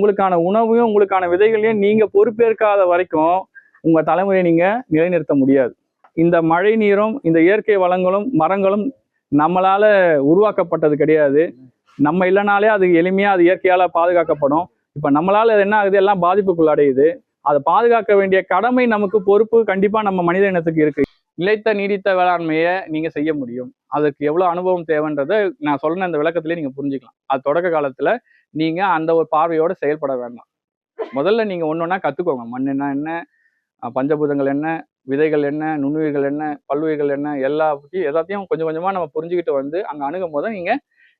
உங்களுக்கான உணவையும் உங்களுக்கான விதைகளையும் நீங்க பொறுப்பேற்காத வரைக்கும் உங்க தலைமுறையை நீங்க நிலைநிறுத்த முடியாது. இந்த மழை நீரும் இந்த இயற்கை வளங்களும் மரங்களும் நம்மளால உருவாக்கப்பட்டது கிடையாது. நம்ம இல்லைனாலே அது எளிமையா அது இயற்கையால பாதுகாக்கப்படும். இப்ப நம்மளால என்ன ஆகுது, எல்லாம் பாதிப்புக்குள்ளடையுது. அதை பாதுகாக்க வேண்டிய கடமை நமக்கு, பொறுப்பு கண்டிப்பா நம்ம மனித இனத்துக்கு இருக்கு. நிலைத்த நீடித்த வேளாண்மையை நீங்க செய்ய முடியும். அதுக்கு எவ்வளவு அனுபவம் தேவைன்றதை நான் சொன்ன இந்த விளக்கத்திலேயே நீங்க புரிஞ்சுக்கலாம். அது தொடக்க காலத்துல நீங்க அந்த ஒரு பார்வையோட செயல்பட வேண்டாம். முதல்ல நீங்க ஒன்னொன்னா கத்துக்கோங்க. மண்ணுன்னா என்ன, பஞ்சபூதங்கள் என்ன, விதைகள் என்ன, நுண்ணுயிர்கள் என்ன, பல்லுயிர்கள் என்ன, எல்லாத்தையும் கொஞ்சம் கொஞ்சமா நம்ம புரிஞ்சுக்கிட்டு வந்து அங்க அணுகும் போது நீங்க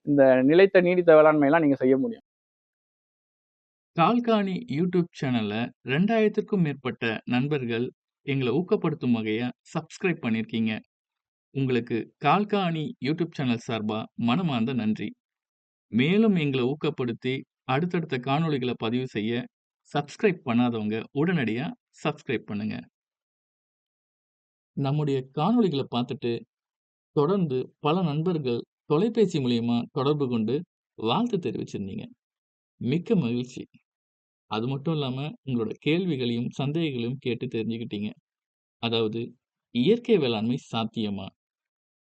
இந்த நிலைத்த நீடித்த வேளாண்மை எல்லாம் நீங்க செய்ய முடியும். கால்காணி யூடியூப் சேனல்ல 2000க்கும் மேற்பட்ட நண்பர்கள் எங்களை ஊக்கப்படுத்தும் வகையா சப்ஸ்கிரைப் பண்ணியிருக்கீங்க. உங்களுக்கு கால்காணி யூடியூப் சேனல் சார்பா மனமார்ந்த நன்றி. மேலும் எங்களை ஊக்கப்படுத்தி அடுத்தடுத்த காணொளிகளை பதிவு செய்ய சப்ஸ்கிரைப் பண்ணாதவங்க உடனடியா சப்ஸ்கிரைப் பண்ணுங்க. நம்முடைய காணொளிகளை பார்த்துட்டு தொடர்ந்து பல நண்பர்கள் தொலைபேசி மூலியமா தொடர்பு கொண்டு வாழ்த்து தெரிவிச்சிருந்தீங்க. மிக்க மகிழ்ச்சி. அது மட்டும் இல்லாம உங்களோட கேள்விகளையும் சந்தேகங்களையும் கேட்டு தெரிஞ்சுக்கிட்டீங்க. அதாவது இயற்கை வேளாண்மை சாத்தியமா,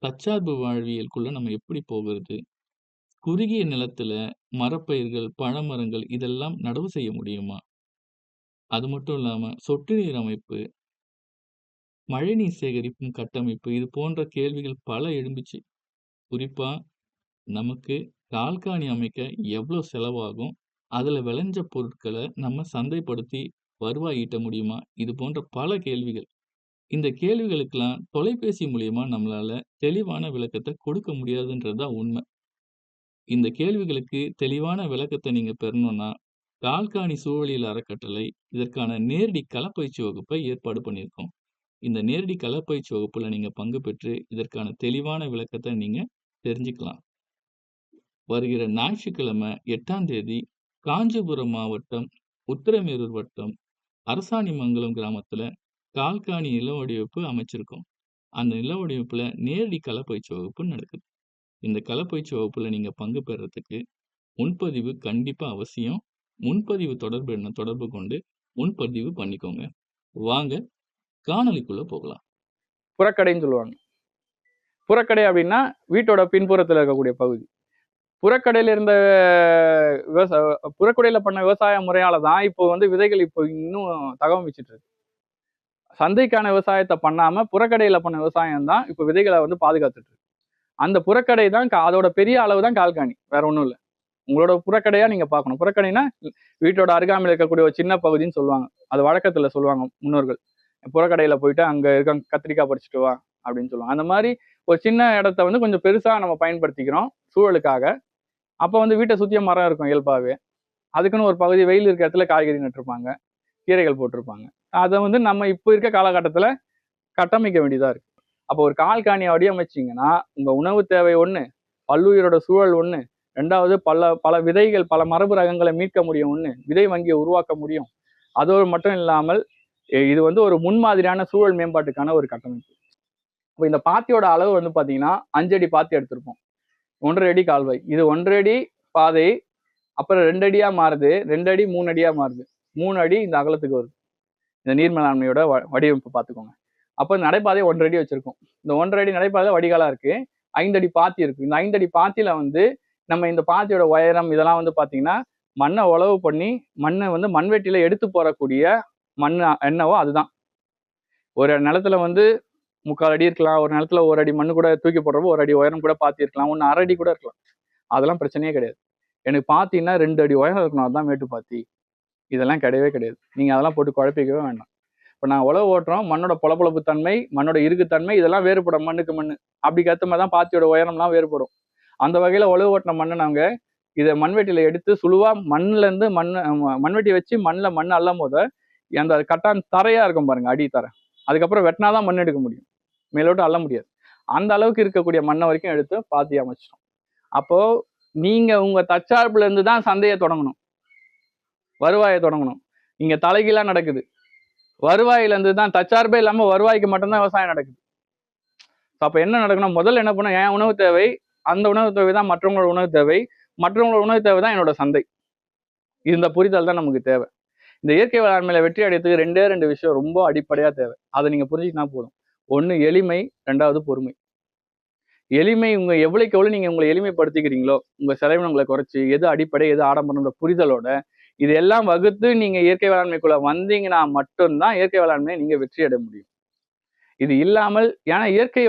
தற்சார்பு வாழ்வியலுக்குள்ள நம்ம எப்படி போகிறது, குறுகிய நிலத்துல மரப்பயிர்கள், பழமரங்கள் இதெல்லாம் நடவு செய்ய முடியுமா, அது மட்டும் இல்லாம சொட்டு நீர் அமைப்பு, மழைநீர் சேகரிப்பும் கட்டமைப்பு, இது போன்ற கேள்விகள் பல எழும்பிச்சு. குறிப்பா நமக்கு கால்காணி அமைக்க எவ்வளவு செலவாகும், அதுல விளைஞ்ச பொருட்களை நம்ம சந்தைப்படுத்தி வருவாய் ஈட்ட முடியுமா, இது போன்ற பல கேள்விகள். இந்த கேள்விகளுக்கெல்லாம் தொலைபேசி மூலியமா நம்மளால தெளிவான விளக்கத்தை கொடுக்க முடியாதுன்றதுதான் உண்மை. இந்த கேள்விகளுக்கு தெளிவான விளக்கத்தை நீங்க பெறணும்னா கால்காணி சூழலியல் அறக்கட்டளை இதற்கான நேரடி களப்பயிற்சி வகுப்பை ஏற்பாடு பண்ணியிருக்கோம். இந்த நேரடி களப்பயிற்சி வகுப்புல நீங்க பங்கு பெற்று இதற்கான தெளிவான விளக்கத்தை நீங்க தெரிஞ்சுக்கலாம். வருகிற ஞாயிற்றுக்கிழமை 8ஆம் தேதி காஞ்சிபுரம் மாவட்டம் உத்திரமேரூர் வட்டம் அரசாணிமங்கலம் கிராமத்துல கால்காணி நில வடிவமைப்பு அமைச்சிருக்கோம். அந்த நில வடிவமைப்புல நேரடி களப்பயிற்சி வகுப்பு நடக்குது. இந்த களப்பயிற்சி வகுப்புல நீங்க பங்கு பெறறதுக்கு முன்பதிவு கண்டிப்பா அவசியம். முன்பதிவு தொடர்பு கொண்டு முன்பதிவு பண்ணிக்கோங்க. வாங்க காணொளிக்குள்ள போகலாம். புறக்கடைன்னு சொல்லுவாங்க. புறக்கடை அப்படின்னா வீட்டோட பின்புறத்துல இருக்கக்கூடிய பகுதி. புறக்கடையில இருந்த புறக்கடையில பண்ண விவசாய முறையால தான் இப்போ வந்து விதைகள் இப்போ இன்னும் தகவமிச்சிட்டு இருக்கு. சந்தைக்கான விவசாயத்தை பண்ணாம புறக்கடையில பண்ண விவசாயம் தான் இப்போ விதைகளை வந்து பாதுகாத்துட்டு இருக்கு. அந்த புறக்கடை தான் அதோட பெரிய அளவு தான் கால்காணி, வேற ஒன்றும் இல்லை. உங்களோட புறக்கடையா நீங்க பார்க்கணும். புறக்கடைனா வீட்டோட அருகாமையில் இருக்கக்கூடிய ஒரு சின்ன பகுதின்னு சொல்லுவாங்க. அது வழக்கத்துல சொல்லுவாங்க முன்னோர்கள். புறக்கடையில போயிட்டு அங்க இருக்க கத்திரிக்காய் பறிச்சுட்டு வா அப்படின்னு சொல்லுவாங்க. அந்த மாதிரி ஒரு சின்ன இடத்த வந்து கொஞ்சம் பெருசா நம்ம பயன்படுத்திக்கிறோம் சூழலுக்காக. அப்போ வந்து வீட்டை சுத்திய மரம் இருக்கும் இயல்பாவே. அதுக்குன்னு ஒரு பகுதி வெயில் இருக்க இடத்துல காய்கறி நட்டுருப்பாங்க, கீரைகள் போட்டிருப்பாங்க. அதை வந்து நம்ம இப்போ இருக்க காலகட்டத்துல கட்டமைக்க வேண்டியதா இருக்கு. அப்போ ஒரு கால்காணியை வடிவமைச்சிங்கன்னா உங்க உணவு தேவை ஒண்ணு, பல்லுயிரோட சூழல் ஒண்ணு, ரெண்டாவது பல விதைகள், பல மரபு ரகங்களை மீட்க முடியும் ஒண்ணு, விதை வங்கியை உருவாக்க முடியும். அதோடு மட்டும் இல்லாமல் இது வந்து ஒரு முன்மாதிரியான சூழல் மேம்பாட்டுக்கான ஒரு கட்டமைப்பு. இப்போ இந்த பாத்தியோட அளவு வந்து பாத்தீங்கன்னா 5 அடி பாத்தி எடுத்திருப்போம். 1.5 அடி கால்வாய். இது 1.5 அடி பாதை, அப்புறம் 2 அடியா மாறுது, 2 அடி 3 அடியா மாறுது, 3 அடி இந்த அகலத்துக்கு வருது. இந்த நீர் மேலாண்மையோட வடிவமைப்பு பார்த்துக்கோங்க. அப்போ நடைபாதை 1.5 அடி வச்சிருக்கோம். இந்த 1.5 அடி நடைபாதை வடிகாலா இருக்கு, 5 அடி பாத்தி இருக்கு. இந்த 5 அடி பாத்தியில வந்து நம்ம இந்த பாத்தியோட உயரம் இதெல்லாம் வந்து பாத்தீங்கன்னா மண்ணை உழவு பண்ணி மண்ணை வந்து மண்வெட்டியில எடுத்து போறக்கூடிய மண் என்னவோ அதுதான். ஒரு நிலத்துல வந்து 3/4 அடி இருக்கலாம், ஒரு நிலத்துல 1 அடி மண்ணு கூட தூக்கி போடுறப்போ 1 அடி உயரம் கூட பாத்தி இருக்கலாம், 1/2 அடி கூட இருக்கலாம். அதெல்லாம் பிரச்சனையே கிடையாது. எனக்கு பாத்தீங்கன்னா 2 அடி உயரம் இருக்கணும், அதுதான் மேட்டு பாத்தி. இதெல்லாம் கிடையவே கிடையாது. நீங்க அதெல்லாம் போட்டு குழப்பிக்கவே வேண்டாம். இப்போ நான் உழவு ஓட்டுறோம், மண்ணோட பொலப்பொலப்பு தன்மை, மண்ணோட இருக்குத்தன்மை இதெல்லாம் வேறுபடும் மண்ணுக்கு மண்ணு. அப்படி ஏற்ற மாதிரி தான் பாத்தியோட உயரம்லாம் வேறுபடும். அந்த வகையில உழவு ஓட்டின மண்ணை நாங்க இதை மண்வெட்டியில எடுத்து சுழுவா மண்ணுல இருந்து மண்வெட்டி வச்சு மண் அள்ளும் போது அந்த கட்டான் தரையா இருக்கும் பாருங்க, அடி தரை. அதுக்கப்புறம் வெட்டினாதான் மண் எடுக்க முடியும், மேலோட்டு அள்ள முடியாது. அந்த அளவுக்கு இருக்கக்கூடிய மண்ணை வரைக்கும் எடுத்து பாத்தி அமைச்சிட்டோம். அப்போ நீங்க உங்க தற்சார்புல இருந்து தான் சந்தையை தொடங்கணும், வருவாயை தொடங்கணும். இங்க தலைகீழா நடக்குது. வருவாயில இருந்து தான், தற்சார்பே இல்லாம வருவாய்க்கு மட்டும்தான் விவசாயம் நடக்குது. அப்ப என்ன நடக்கணும், முதல்ல என்ன பண்ண, என் உணவு தேவை, அந்த உணவு தேவை தான் மற்றவங்களோட உணவு தேவை, மற்றவங்களோட உணவு தேவை தான் என்னோட சந்தை. இந்த புரிதல் தான் நமக்கு தேவை. இந்த இயற்கை வேளாண்மையில வெற்றி அடையறதுக்கு 2 விஷயம் ரொம்ப அடிப்படையா தேவை. அதை நீங்க புரிஞ்சுக்கிட்டா போதும். 1 எளிமை, 2வது பொறுமை. எளிமை எவ்வளவுக்கு எவ்வளவு நீங்க உங்களை எளிமைப்படுத்திக்கிறீங்களோ, உங்க செலவினங்களை குறைச்சு, எது அடிப்படை, எது ஆடம்பரம்ன்ற புரிதலோட இதெல்லாம் வகுத்து நீங்க இயற்கை வேளாண்மைக்குள்ள வந்தீங்கன்னா மட்டும்தான் இயற்கை வேளாண்மையை நீங்க வெற்றி அடைய முடியும். இது இல்லாமல், ஏன்னா இயற்கை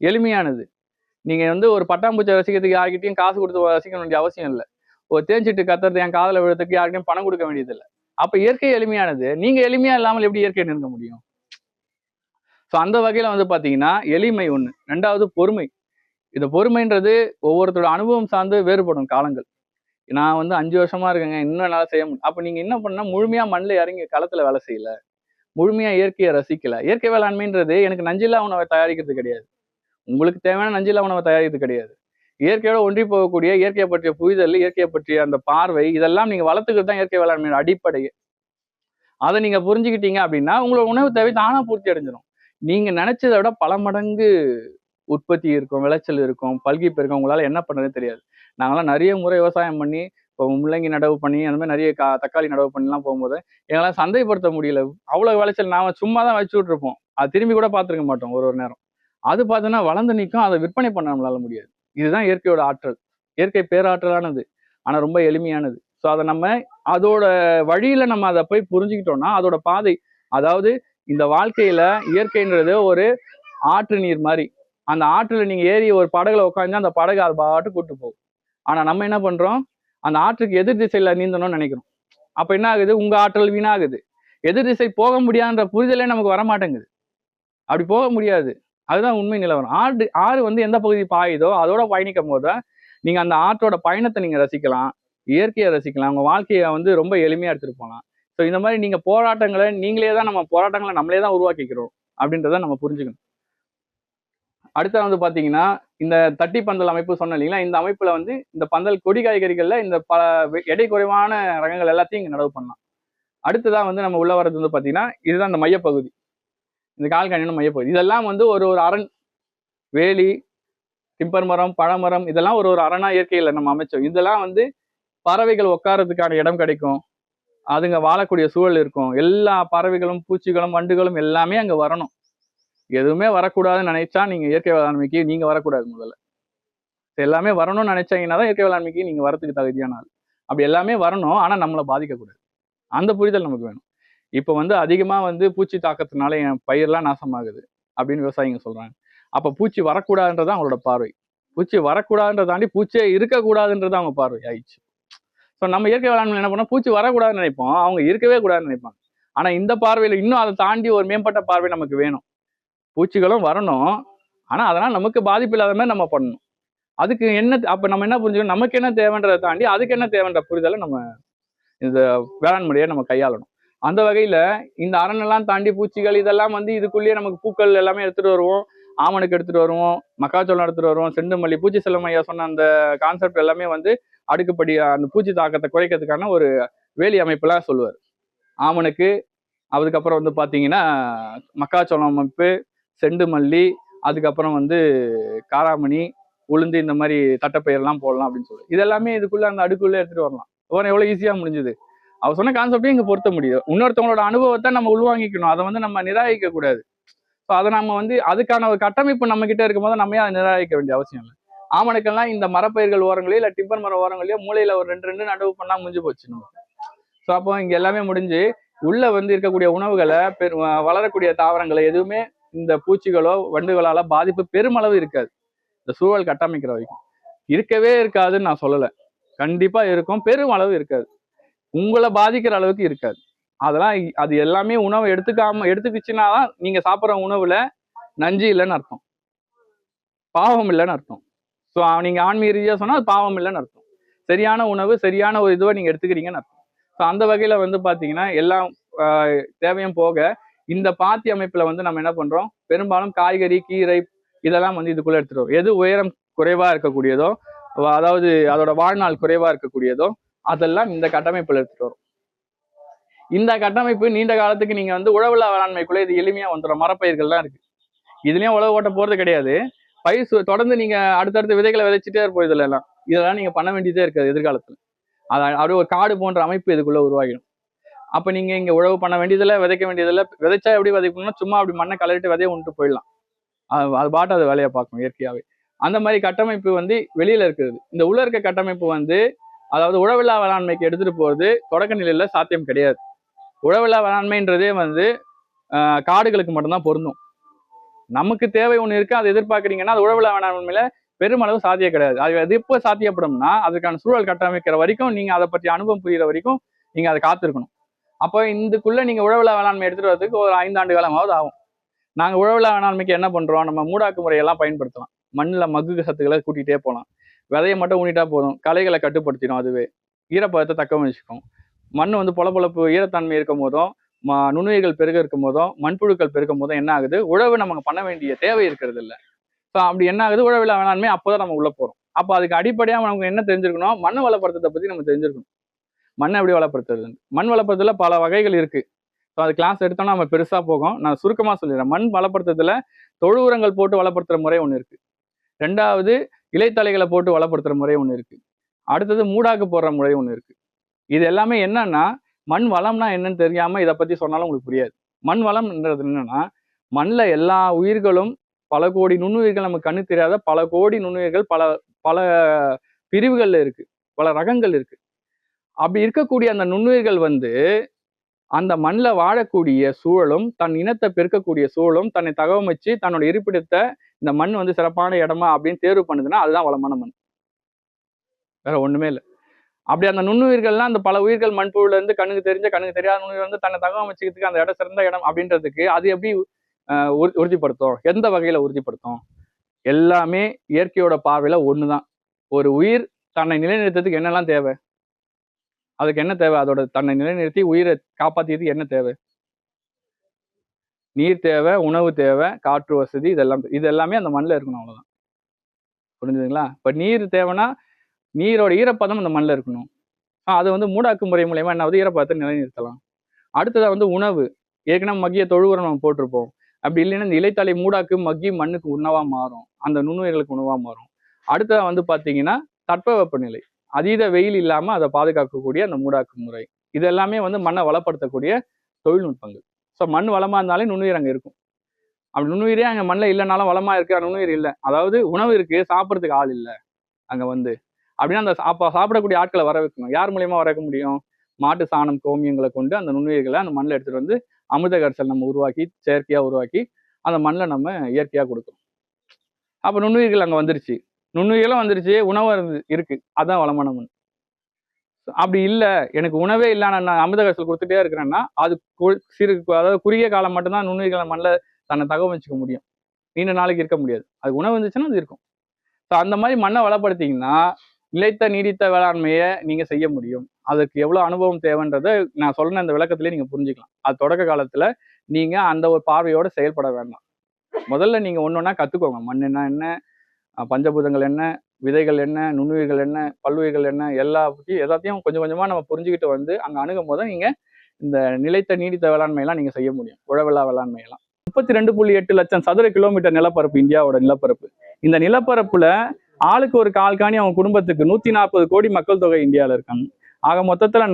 எளிமையானது. நீங்க ஒரு பட்டாம்பூச்சி ரசிக்கிறதுக்கு யார்கிட்டயும் காசு கொடுத்து ரசிக்க வேண்டிய அவசியம் இல்லை. ஒரு தேஞ்சிட்டு கத்துறது என் காதல விழுறதுக்கு யாருக்கையும் பணம் கொடுக்க வேண்டியது இல்லை. அப்ப இயற்கை எளிமையானது. நீங்க எளிமையா இல்லாமல் எப்படி இயற்கையை நெருங்க முடியும்? ஸோ அந்த வகையில பாத்தீங்கன்னா எளிமை 1. 2வது பொறுமை. இந்த பொறுமைன்றது ஒவ்வொருத்தரோட அனுபவம் சார்ந்து வேறுபடும் காலங்கள். நான் 5 வருஷமா இருக்கேங்க, இன்னும் என்னால செய்ய முடியும். அப்ப நீங்க என்ன பண்ணா, முழுமையா மண்ணில் இறங்கி களத்துல வேலை செய்யல, முழுமையா இயற்கையை ரசிக்கல. இயற்கை வேளாண்மைன்றது எனக்கு நஞ்சில்லா உணவை தயாரிக்கிறது கிடையாது, உங்களுக்கு தேவையான நஞ்சில்லா உணவை தயாரிக்கிறது கிடையாது. இயற்கையோட ஒன்றி போகக்கூடிய இயற்கையை பற்றிய புரிதல், இயற்கையை பற்றிய அந்த பார்வை, இதெல்லாம் நீங்க வளர்த்துக்கிறது தான் இயற்கை வேளாண்மையோட அடிப்படையே. அதை நீங்க புரிஞ்சுக்கிட்டீங்க அப்படின்னா உங்களோட உணவு தேவை தானா பூர்த்தி அடைஞ்சிடும். நீங்க நினைச்சதை விட பல மடங்கு உற்பத்தி இருக்கும், விளைச்சல் இருக்கும், பல்கி பெருக்கும். உங்களால என்ன பண்றதுன்னு தெரியாது. நாங்களாம் நிறைய முறை விவசாயம் பண்ணி, இப்போ முள்ளங்கி நடவு பண்ணி, அந்த மாதிரி நிறைய தக்காளி நடவு பண்ணிலாம் போகும்போது எங்களால் சந்தைப்படுத்த முடியல. அவ்வளவு விளைச்சல் நாம சும்மா தான் வச்சு விட்டுருப்போம். அது திரும்பி கூட பார்த்துருக்க மாட்டோம் ஒரு நேரம். அது பார்த்தோன்னா வளர்ந்து நிற்கும், அதை விற்பனை பண்ண நம்மளால முடியாது. இதுதான் இயற்கையோட ஆற்றல். இயற்கை பேராற்றலானது, ஆனா ரொம்ப எளிமையானது. ஸோ அதை அதோட வழியில நம்ம அதை போய் புரிஞ்சுக்கிட்டோம்னா அதோட பாதை, அதாவது இந்த வாழ்க்கையில இயற்கைன்றது ஒரு ஆற்று நீர் மாதிரி. அந்த ஆற்றுல நீங்க ஏறி ஒரு படகுல உட்காந்து அந்த படகு அது பாட்டு கூட்டு போகும். ஆனா நம்ம என்ன பண்றோம், அந்த ஆற்றுக்கு எதிர் திசையில நீந்தணும்னு நினைக்கிறோம். அப்ப என்ன ஆகுது, உங்க ஆற்றல் வீணாகுது. எதிர் திசை போக முடியாதுன்ற புரிதலே நமக்கு வரமாட்டேங்குது. அப்படி போக முடியாது. அதுதான் உண்மை நிலவரம். ஆறு எந்த பகுதி பாயுதோ அதோட பயணிக்கும் போது நீங்க அந்த ஆற்றோட பயணத்தை நீங்க ரசிக்கலாம், இயற்கையை ரசிக்கலாம், உங்க வாழ்க்கையை ரொம்ப எளிமையா எடுத்துட்டு போகலாம். ஸோ இந்த மாதிரி நீங்க போராட்டங்களை நம்ம போராட்டங்களை நம்மளே தான் உருவாக்கிக்கிறோம் அப்படின்றத நம்ம புரிஞ்சுக்கணும். அடுத்த பாத்தீங்கன்னா, இந்த தட்டி பந்தல் அமைப்பு சொன்னேன் இல்லைங்களா, இந்த அமைப்புல இந்த பந்தல் கொடி காய்கறிகள்ல இந்த எடை குறைவான ரகங்கள் எல்லாத்தையும் இங்க நடவு பண்ணலாம். அடுத்ததா நம்ம உள்ள வர்றது பாத்தீங்கன்னா, இதுதான் இந்த மையப்பகுதி, இந்த கால்கனியோட மையப்பகுதி. இதெல்லாம் ஒரு அரண், வேலி, டிம்பர் மரம், பழமரம், இதெல்லாம் ஒரு அரணா இயற்கையில நம்ம அமைச்சோம். இதெல்லாம் பறவைகள் உட்காரத்துக்கான இடம் கிடைக்கும், அதுங்க வாழக்கூடிய சூழல் இருக்கும். எல்லா பறவைகளும், பூச்சிகளும், வண்டுகளும் எல்லாமே அங்க வரணும். எதுவுமே வரக்கூடாதுன்னு நினைச்சா நீங்க இயற்கை வேளாண்மைக்கு நீங்க வரக்கூடாது. முதல்ல எல்லாமே வரணும்னு நினைச்சீங்கன்னா தான் இயற்கை வேளாண்மைக்கு நீங்க வரத்துக்கு தகுதியான ஆள். அப்படி எல்லாமே வரணும், ஆனா நம்மளை பாதிக்கக்கூடாது. அந்த புரிதல் நமக்கு வேணும். இப்போ அதிகமா பூச்சி தாக்கத்தினால என் பயிரெல்லாம் நாசமாகுது அப்படின்னு விவசாயிங்க சொல்றாங்க. அப்ப பூச்சி வரக்கூடாதுன்றதான் அவங்களோட பார்வை. பூச்சி வரக்கூடாதுன்றத தாண்டி பூச்சியே இருக்கக்கூடாதுன்றது அவங்க பார்வை ஆயிடுச்சு. ஸோ நம்ம இயற்கை வேளாண்மை என்ன பண்ணோம், பூச்சி வரக்கூடாதுன்னு நினைப்போம், அவங்க இருக்கவே கூடாதுன்னு நினைப்பாங்க. ஆனா இந்த பார்வையில இன்னும் அதை தாண்டி ஒரு மேம்பட்ட பார்வை நமக்கு வேணும். பூச்சிகளும் வரணும், ஆனா அதனால நமக்கு பாதிப்பு இல்லாத மாதிரி நம்ம பண்ணணும். அதுக்கு அப்ப நம்ம என்ன புரிஞ்சுக்கணும், நமக்கு என்ன தேவைன்றதை தாண்டி அதுக்கு என்ன தேவைன்ற புரிதலை நம்ம இந்த வேளாண் முறையை நம்ம கையாளணும். அந்த வகையில இந்த அரணெல்லாம் தாண்டி பூச்சிகள் இதெல்லாம் இதுக்குள்ளேயே நமக்கு பூக்கள் எல்லாமே எடுத்துட்டு வருவோம், ஆமணக்கு எடுத்துட்டு வருவோம், மக்காச்சோளம் எடுத்துட்டு வருவோம், செண்டு மல்லி, பூச்சி செல்லம் ஐயா சொன்ன அந்த கான்செப்ட் எல்லாமே அடுக்குப்படி அந்த பூச்சி தாக்கத்தை குறைக்கிறதுக்கான ஒரு வேலி அமைப்புலாம் சொல்லுவார். ஆமணக்கு, அதுக்கப்புறம் பாத்தீங்கன்னா மக்காச்சோளம் அமைப்பு, செண்டு மல்லி, அதுக்கப்புறம் காராமணி, உளுந்து, இந்த மாதிரி தட்டைப்பயிரெல்லாம் போடலாம் அப்படின்னு சொல்லி இதெல்லாமே இதுக்குள்ள அந்த அடுக்குள்ள எடுத்துட்டு வரலாம். எவ்வளவு ஈஸியா முடிஞ்சுது. அவர் சொன்ன கான்செப்டையும் இங்க பொருத்த முடியும். இன்னொருத்தவங்களோட அனுபவத்தை நம்ம உள்வாங்கிக்கணும், அதை நம்ம நிராகரிக்க கூடாது. ஸோ அதை நம்ம அதுக்கான ஒரு கட்டமைப்பு நம்ம கிட்ட இருக்கும் போது நம்ம அதை நிராகரிக்க வேண்டிய அவசியம் இல்லை. ஆமணக்கெல்லாம் இந்த மரப்பயிர்கள் ஓரங்களே இல்ல டிம்பர் மர ஓரங்களையோ மூலையில ஒரு 2 நடவு பண்ணா முடிஞ்சு போச்சு நம்ம. ஸோ அப்போ இங்க எல்லாமே முடிஞ்சு உள்ள இருக்கக்கூடிய உணவுகளை வளரக்கூடிய தாவரங்களை எதுவுமே இந்த பூச்சிகளோ வண்டுகளால பாதிப்பு பெருமளவு இருக்காது. இந்த சூழல் கட்டமைக்கிற வரைக்கும் இருக்கவே இருக்காதுன்னு நான் சொல்லலை, கண்டிப்பா இருக்கும், பெருமளவு இருக்காது, உங்களை பாதிக்கிற அளவுக்கு இருக்காது. அதெல்லாம் அது எல்லாமே உணவை எடுத்துக்கிச்சுனாதான் நீங்க சாப்பிட்ற உணவுல நஞ்சு இல்லைன்னு அர்த்தம், பாவம் இல்லைன்னு அர்த்தம். ஸோ நீங்க ஆன்மீக ரீதியா சொன்னா அது பாவம் இல்லைன்னு அர்த்தம். சரியான உணவு, சரியான ஒரு இதுவை நீங்க எடுத்துக்கிறீங்கன்னு அர்த்தம். ஸோ அந்த வகையில பாத்தீங்கன்னா எல்லாம் தேவையும் போக இந்த பாத்தி அமைப்புல நம்ம என்ன பண்றோம், பெரும்பாலும் காய்கறி, கீரை இதெல்லாம் இதுக்குள்ள எடுத்துட்டு வரும். எது உயரம் குறைவா இருக்கக்கூடியதோ, அதாவது அதோட வாழ்நாள் குறைவா இருக்கக்கூடியதோ அதெல்லாம் இந்த கட்டமைப்புல எடுத்துட்டு வரும். இந்த கட்டமைப்பு நீண்ட காலத்துக்கு நீங்க உழவுல வேளாண்மைக்குள்ள இது எளிமையா வந்துடும். மரப்பயிர்கள்லாம் இருக்கு, இதுலயும் உழவு ஓட்ட போறது கிடையாது. பயிர் தொடர்ந்து நீங்க அடுத்தடுத்த விதைகளை விதைச்சிட்டே இருப்போம். இதெல்லாம் நீங்க பண்ண வேண்டியதே இருக்காது எதிர்காலத்துல. அது அப்படியே ஒரு காடு போன்ற அமைப்பு இதுக்குள்ள உருவாகிடும். அப்ப நீங்க இங்க உழவு பண்ண வேண்டியதில்லை, விதைக்க விதையதில்லை. விதைச்சா எப்படி விதைக்கணும்னா சும்மா அப்படி மண்ணை கலரிட்டு விதைய விட்டு போயிடலாம். அது பாட்டு அது வேலையை பார்க்கும் இயற்கையாவே. அந்த மாதிரி கட்டமைப்பு வந்து வெளியில இருக்கிறது. இந்த உள்ள இருக்க கட்டமைப்பு வந்து அதாவது உழவில்லா வேளாண்மைக்கு எடுத்துட்டு போறது தொடக்க நிலையில சாத்தியம் கிடையாது. உழவில்லா வேளாண்மைன்றதே வந்து காடுகளுக்கு மட்டும்தான் பொருந்தும். நமக்கு தேவை ஒண்ணு இருக்கு, அதை எதிர்பார்க்குறீங்கன்னா அது உழவில்லா வேளாண்மையில பெருமளவு சாத்தியம் கிடையாது. அது எப்போ சாத்தியப்படும்னா அதுக்கான சூழல் கட்டமைக்கிற வரைக்கும், நீங்க அதை பற்றி அனுபவம் புரிகிற வரைக்கும் நீங்க அதை காத்திருக்கணும். அப்போ இதுக்குள்ள நீங்க உழவில்லா வேளாண்மை எடுத்துட்டு வரதுக்கு ஒரு 5 ஆண்டு காலமாவது ஆகும். நாங்க உழவில்லா வேளாண்மைக்கு என்ன பண்றோம், நம்ம மூடாக்கு முறையெல்லாம் பயன்படுத்தலாம். மண்ணில் மக்கு சத்துக்களை கூட்டிகிட்டே போகலாம். விதையை மட்டும் ஊனிட்டா போதும், களைகளை கட்டுப்படுத்திடும். அதுவே ஈரப்பதத்தை தக்க வச்சுக்கும். மண் வந்து பொலப்பொலப்பு ஈரத்தன்மை இருக்கும் போதும், நுண்ணுயிர்கள் பெருக இருக்கும் போதும், மண்புழுக்கள் பெருக்கும் போதும் என்ன ஆகுது, உழவு நமக்கு பண்ண வேண்டிய தேவை இருக்கிறது இல்லை. ஸோ அப்படி என்ன ஆகுது, உழவில்லா வேளாண்மை அப்போதான் நம்ம உள்ள போறோம். அப்போ அதுக்கு அடிப்படையாக நமக்கு என்ன தெரிஞ்சிருக்கணும், மண் வளப்படுத்தத்தை பற்றி நம்ம தெரிஞ்சிருக்கணும். மண்ணை எப்படி வளப்படுத்துறது, மண் வளப்படுத்துறதுல பல வகைகள் இருக்கு. ஸோ அது கிளாஸ் எடுத்தோம்னா நம்ம பெருசா போகும். நான் சுருக்கமா சொல்லிடுறேன். மண் வளப்படுத்துறதுல தொழு உரங்கள் போட்டு வளப்படுத்துற முறை ஒன்று இருக்கு. 2வது இலைத்தலைகளை போட்டு வளப்படுத்துற முறை ஒன்று இருக்கு. அடுத்தது மூடாக்கு போடுற முறை ஒன்று இருக்கு. இது எல்லாமே என்னன்னா, மண் வளம்னா என்னன்னு தெரியாம இதை பத்தி சொன்னாலும் உங்களுக்கு புரியாது. மண் வளம்ன்றது என்னன்னா, மண்ணில் எல்லா உயிர்களும் பல கோடி நுண்ணுயிர்கள், நமக்கு கண்ணு தெரியாத பல கோடி நுண்ணுயிர்கள் பல பல பிரிவுகள்ல இருக்கு, பல ரகங்கள் இருக்கு. அப்படி இருக்கக்கூடிய அந்த நுண்ணுயிர்கள் வந்து அந்த மண்ணில் வாழக்கூடிய சூழலும், தன் இனத்தை பெருக்கக்கூடிய சூழலும், தன்னை தகவமைச்சு தன்னோட இருப்பிடத்தை இந்த மண் வந்து சிறப்பான இடமா அப்படின்னு தேர்வு பண்ணுதுன்னா அதுதான் வளமான மண். வேற ஒண்ணுமே இல்லை. அப்படி அந்த நுண்ணுயிர்கள்லாம் அந்த பல உயிர்கள் மண்புழுல இருந்து கண்ணுக்கு தெரிஞ்ச கண்ணுக்கு தெரியாத நுண்ணுயிர் வந்து தன்னை தகவமைச்சுக்கிறதுக்கு அந்த இடம் சிறந்த இடம் அப்படின்றதுக்கு அது எப்படி உறுதிப்படுத்தும், எந்த வகையில உறுதிப்படுத்தும்? எல்லாமே இயற்கையோட பார்வையில ஒண்ணுதான். ஒரு உயிர் தன்னை நிலைநிறுத்ததுக்கு என்னெல்லாம் தேவை, அதுக்கு என்ன தேவை, அதோட தன்னை நிலைநிறுத்தி உயிரை காப்பாத்தியதுக்கு என்ன தேவை? நீர் தேவை, உணவு தேவை, காற்று வசதி, இது எல்லாமே அந்த மண்ணில் இருக்கணும். அவ்வளவுதான். புரிஞ்சுதுங்களா? இப்ப நீர் தேவைன்னா நீரோட ஈரப்பதம் அந்த மண்ணில் இருக்கணும். அது வந்து மூடாக்கு முறை மூலயமா என்ன ஆகுது, ஈரப்பதத்தை நிலைநிறுத்தலாம். அடுத்ததா வந்து உணவு. ஏற்கனவே மக்கிய தொழு உரம் நம்ம போட்டிருப்போம். அப்படி இல்லைன்னா இந்த இலைத்தலை மூடாக்கு மக்கி மண்ணுக்கு உணவா மாறும், அந்த நுண்ணுயிர்களுக்கு உணவா மாறும். அடுத்ததா வந்து பாத்தீங்கன்னா தட்பவெப்பநிலை. அதீத வெயில் இல்லாம அதை பாதுகாக்கக்கூடிய அந்த மூடாக்கு முறை. இது எல்லாமே வந்து மண்ணை வளப்படுத்தக்கூடிய தொழில்நுட்பங்கள். ஸோ மண் வளமா இருந்தாலே நுண்ணுயிர் அங்கே இருக்கும். அப்படி நுண்ணுயிரே அங்கே மண்ணில் இல்லைனாலும் வளமா இருக்கு, நுண்ணுயிர் இல்லை, அதாவது உணவு இருக்கு, சாப்பிட்றதுக்கு ஆள் இல்லை அங்கே வந்து அப்படின்னா அந்த சாப்பிடக்கூடிய ஆட்களை வர வைக்கணும். யார் மூலியமா வர வைக்க முடியும்? மாட்டு சாணம் கோமியங்களை கொண்டு அந்த நுண்ணுயிர்களை அந்த மண்ணில் எடுத்துட்டு வந்து அமிர்த கரைசல் நம்ம உருவாக்கி செயற்கையா உருவாக்கி அந்த மண்ணில் நம்ம இயற்கையா கொடுக்கணும். அப்போ நுண்ணுயிர்கள் அங்கே வந்துருச்சு, நுண்ணுயிர்களும் வந்துருச்சு, உணவு இருக்கு, அதான் வளமான மண். அப்படி இல்லை, எனக்கு உணவே இல்லை, நான் அமிர்த கரைசல் கொடுத்துட்டே இருக்கிறேன்னா அது அதாவது குறுகிய காலம் மட்டும்தான் நுண்ணுயிர்களை மண்ணில் தன்னை தகவமைச்சுக்க முடியும். நீண்ட நாளைக்கு இருக்க முடியாது. அது உணவு இருந்துச்சுன்னா அது இருக்கும். ஸோ அந்த மாதிரி மண்ணை வளப்படுத்திங்கன்னா நிலைத்த நீடித்த வேளாண்மையை நீங்க செய்ய முடியும். அதுக்கு எவ்வளவு அனுபவம் தேவைன்றதை நான் சொன்ன இந்த விளக்கத்திலேயே நீங்க புரிஞ்சுக்கலாம். அது தொடக்க காலத்துல நீங்க அந்த ஒரு பார்வையோட செயல்பட வேண்டாம். முதல்ல நீங்க ஒன்னொன்னா கத்துக்கோங்க. மண்ணுன்னா என்ன, பஞ்சபூதங்கள் என்ன, விதைகள் என்ன, நுண்ணுயிர்கள் என்ன, பல்லுயிர்கள் என்ன, எல்லாத்தையும் கொஞ்சம் கொஞ்சமா நம்ம புரிஞ்சுக்கிட்டு வந்து அங்க அணுகும் போது நீங்க இந்த நிலைத்த நீடித்த வேளாண்மையெல்லாம் நீங்க செய்ய முடியும். உழவில்லா வேளாண்மையெல்லாம். 32.8 லட்சம் சதுர கிலோமீட்டர் நிலப்பரப்பு இந்தியாவோட நிலப்பரப்பு. இந்த நிலப்பரப்புல ஆளுக்கு ஒரு கால்காணி அவங்க குடும்பத்துக்கு 140 கோடி மக்கள் தொகை இந்தியாவில் இருக்காங்க. ஆக மொத்தத்துல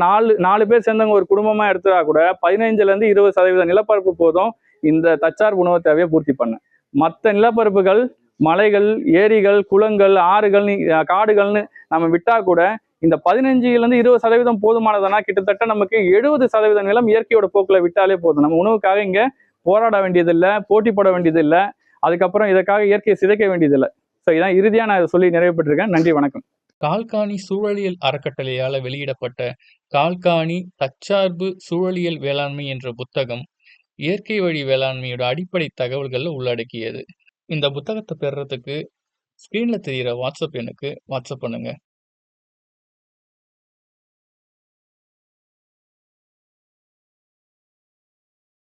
4 பேர் சேர்ந்தவங்க ஒரு குடும்பமா எடுத்தா கூட 15-20% நிலப்பரப்பு போதும் இந்த தற்சார்பு உணவு தேவையை பூர்த்தி பண்ண. மற்ற நிலப்பரப்புகள் மலைகள், ஏரிகள், குளங்கள், ஆறுகள், காடுகள்னு நம்ம விட்டா கூட இந்த 15-20% போதுமானதுனா கிட்டத்தட்ட நமக்கு 70% நிலம் இயற்கையோட போக்குல விட்டாலே போதும். நம்ம உணவுக்காக இங்க போராட வேண்டியதில்லை, போட்டி போட வேண்டியதில்லை, அதுக்கப்புறம் இதற்காக இயற்கையை சிதைக்க வேண்டியதில்லை. ஸோ இதான் இறுதியா நான் சொல்லி நிறைவு பெற்றிருக்கேன். நன்றி, வணக்கம். கால்காணி சூழலியல் அறக்கட்டளையால வெளியிடப்பட்ட கால்காணி தற்சார்பு சூழலியல் வேளாண்மை என்ற புத்தகம் இயற்கை வழி வேளாண்மையோட அடிப்படை தகவல்களை உள்ளடக்கியது. இந்த புத்தகத்தை பெறுறதுக்கு ஸ்கிரீன்ல தெரிகிற வாட்ஸ்அப் எண்ணுக்கு வாட்ஸ்அப் பண்ணுங்க.